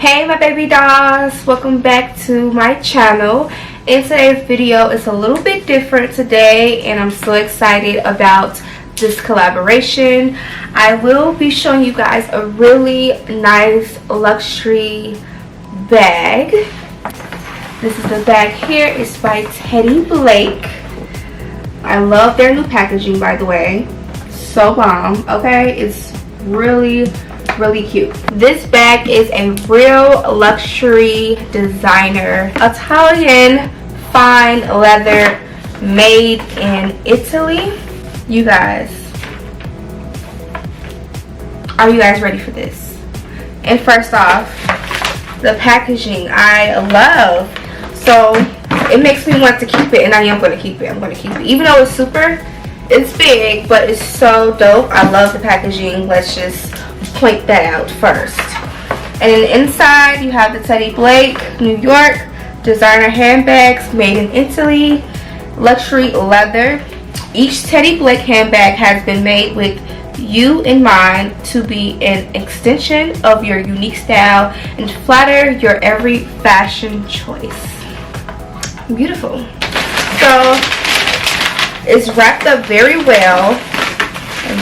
Hey my baby dolls, welcome back to my channel. In today's video, it's a little bit different today and I'm so excited about this collaboration. I will be showing you guys a really nice luxury bag. This is the bag here. It's by Teddy Blake. I love their new packaging, by the way. So bomb, okay? It's really cute. This bag is a real luxury designer Italian fine leather made in Italy. You guys, are you guys ready for this? And first off, the packaging I love. So it makes me want to keep it, and I am going to keep it. I'm going to keep it, even though it's big, but it's so dope. I love the packaging. Let's just point that out first. And then inside you have the Teddy Blake New York designer handbags made in Italy, luxury leather. Each Teddy Blake handbag has been made with you in mind to be an extension of your unique style and flatter your every fashion choice. Beautiful. So it's wrapped up very well,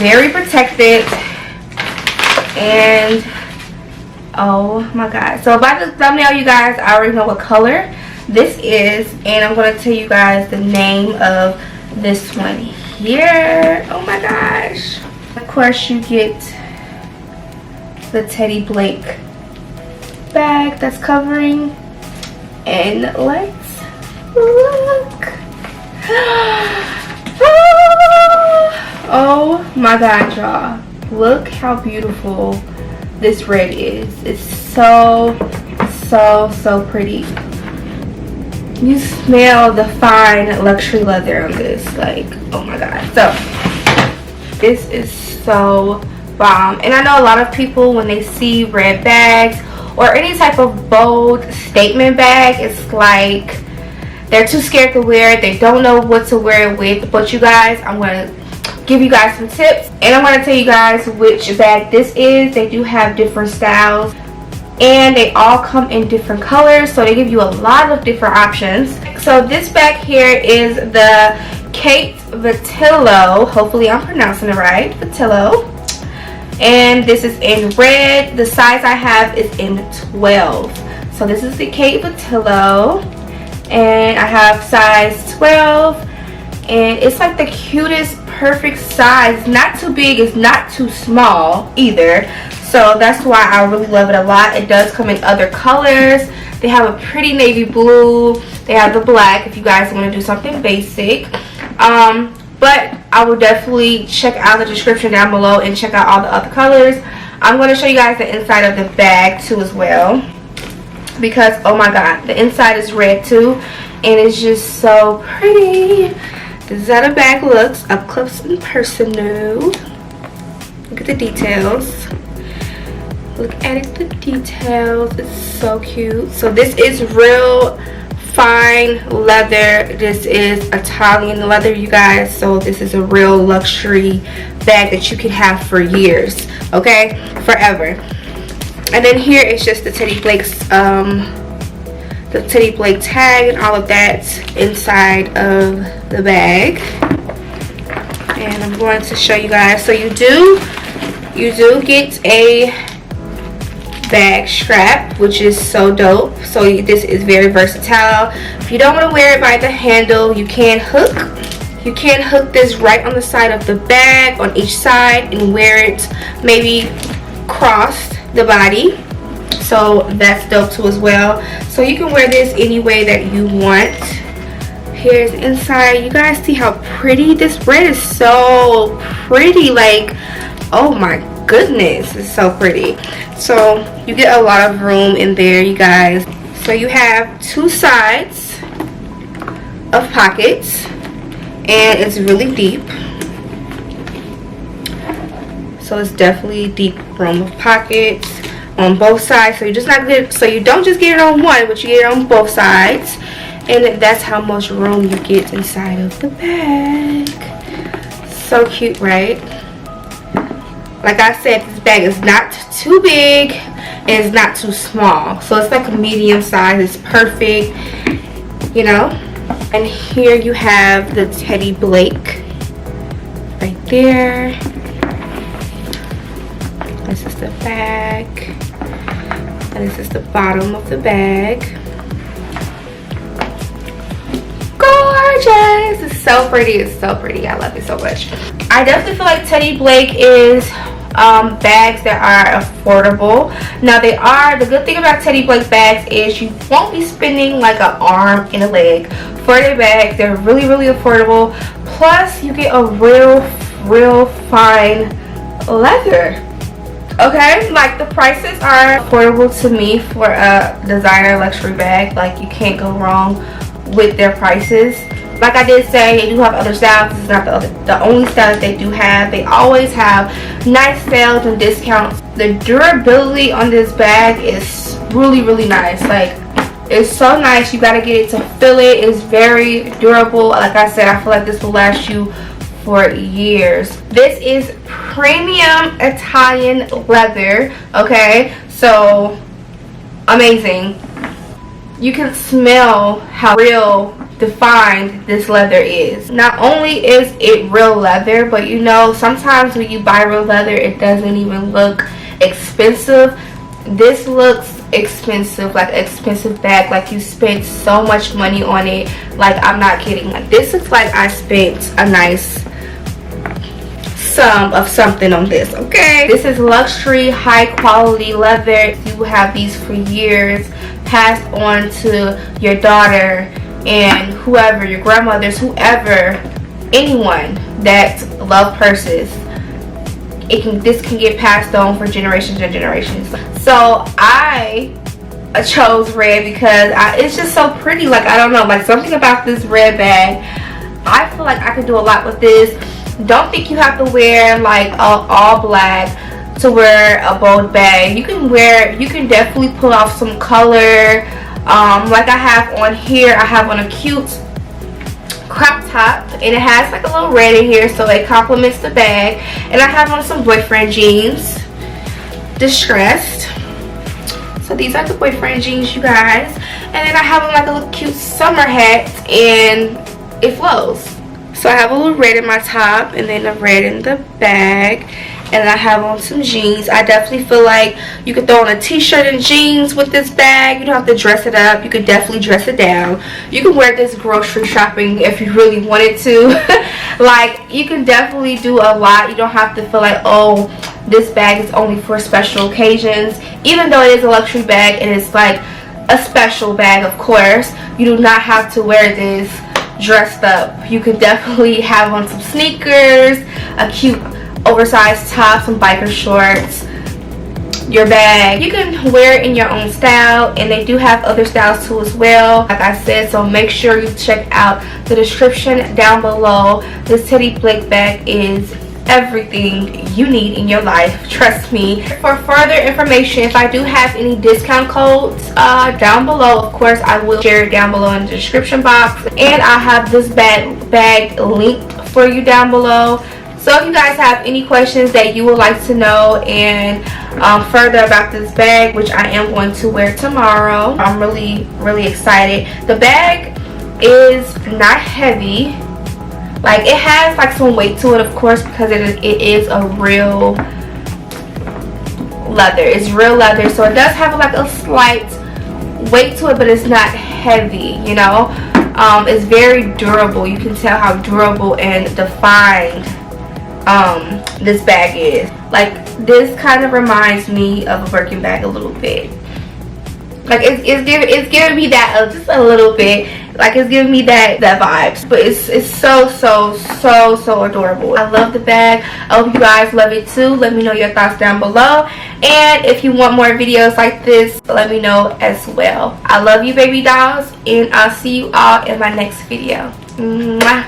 very protected. And oh my god, so by the thumbnail, you guys, I already know what color this is, and I'm going to tell you guys the name of this one here. Oh my gosh. Of course you get the Teddy Blake bag that's covering, and let's look. Oh my god, y'all. Look how beautiful this red is. It's so pretty. You smell the fine luxury leather on this. Like, oh my god. So this is so bomb. And I know a lot of people, when they see red bags or any type of bold statement bag, it's like they're too scared to wear it. They don't know what to wear it with. But you guys, I'm gonna give you guys some tips, and I'm going to tell you guys which bag this is. They do have different styles, and they all come in different colors, so they give you a lot of different options. So this bag here is the Kate Vitello. Hopefully I'm pronouncing it right. Vitello. And this is in red. The size I have is in 12. So this is the Kate Vitello, and I have size 12, and it's like the cutest perfect size. Not too big, it's not too small either, so that's why I really love it a lot. It does come in other colors. They have a pretty navy blue, they have the black if you guys want to do something basic, but I will definitely check out the description down below and check out all the other colors. I'm going to show you guys the inside of the bag too as well, because oh my god, the inside is red too, and it's just so pretty. This is how the bag looks up close and personal. Look at the details. Look at it, the details. It's so cute. So this is real fine leather. This is Italian leather, you guys. So this is a real luxury bag that you can have for years. Okay? Forever. And then here is just the Teddy Blake's the Teddy Blake tag and all of that inside of the bag. And I'm going to show you guys. So you do get a bag strap, which is so dope. So this is very versatile. If you don't want to wear it by the handle, you can hook this right on the side of the bag on each side and wear it maybe crossed the body. So that's dope too as well. So you can wear this any way that you want. Here's the inside. You guys see how pretty this red is? So pretty, like, oh my goodness, it's so pretty. So you get a lot of room in there, you guys. So you have two sides of pockets, and it's really deep. So it's definitely deep room of pockets on both sides. So you don't just get it on one, but you get it on both sides, and that's how much room you get inside of the bag. So cute, right? Like I said, this bag is not too big and it's not too small, so it's like a medium size. It's perfect, you know. And here you have the Teddy Blake right there. This is the back, and this is the bottom of the bag. Gorgeous! It's so pretty. It's so pretty. I love it so much. I definitely feel like Teddy Blake is bags that are affordable. Now the good thing about Teddy Blake bags is you won't be spending like an arm and a leg for their bags. They're really, really affordable. Plus you get a real fine leather. Okay, like the prices are affordable to me for a designer luxury bag. Like you can't go wrong with their prices. Like I did say, they do have other styles. This is not the only styles they do have. They always have nice sales and discounts. The durability on this bag is really, really nice. Like, it's so nice. You gotta get it to feel it. It's very durable. Like I said, I feel like this will last you for years. This is premium Italian leather. Okay, so amazing. You can smell how real defined this leather is. Not only is it real leather, but you know, sometimes when you buy real leather, it doesn't even look expensive. This looks expensive, like an expensive bag, like you spent so much money on it. Like, I'm not kidding. Like, this looks like I spent a nice sum of something on this. Okay, this is luxury, high quality leather. You have these for years, passed on to your daughter and whoever, your grandmothers, whoever, anyone that love purses. This can get passed on for generations and generations. So I chose red because it's just so pretty. Like, I don't know, like something about this red bag, I feel like I could do a lot with this. Don't think you have to wear like all black to wear a bold bag. You can definitely pull off some color. Like I have on here, I have on a cute crop top, and it has like a little red in here, so it complements the bag. And I have on some boyfriend jeans, distressed. So these are the boyfriend jeans, you guys. And then I have on like a little cute summer hat, and it flows. So I have a little red in my top and then a red in the bag, and I have on some jeans. I definitely feel like you could throw on a t-shirt and jeans with this bag. You don't have to dress it up. You could definitely dress it down. You can wear this grocery shopping if you really wanted to. Like, you can definitely do a lot. You don't have to feel like, oh, this bag is only for special occasions. Even though it is a luxury bag and it's like a special bag, of course, you do not have to wear this dressed up. You can definitely have on some sneakers, a cute oversized top, some biker shorts, your bag. You can wear it in your own style, and they do have other styles too as well, like I said. So make sure you check out the description down below. This Teddy Blake bag is everything you need in your life, trust me. For further information, if I do have any discount codes down below, of course I will share it down below in the description box, and I have this bag linked for you down below. So if you guys have any questions that you would like to know and further about this bag, which I am going to wear tomorrow, I'm really excited. The bag is not heavy. Like, it has like some weight to it, of course, because it is a real leather. It's real leather, so it does have like a slight weight to it, but it's not heavy, you know. It's very durable. You can tell how durable and defined this bag is. Like, this kind of reminds me of a Birkin bag a little bit. Like, it's giving me that just a little bit. Like, it's giving me that vibes. But it's so adorable. I love the bag. I hope you guys love it too. Let me know your thoughts down below. And if you want more videos like this, let me know as well. I love you, baby dolls, and I'll see you all in my next video. Mwah.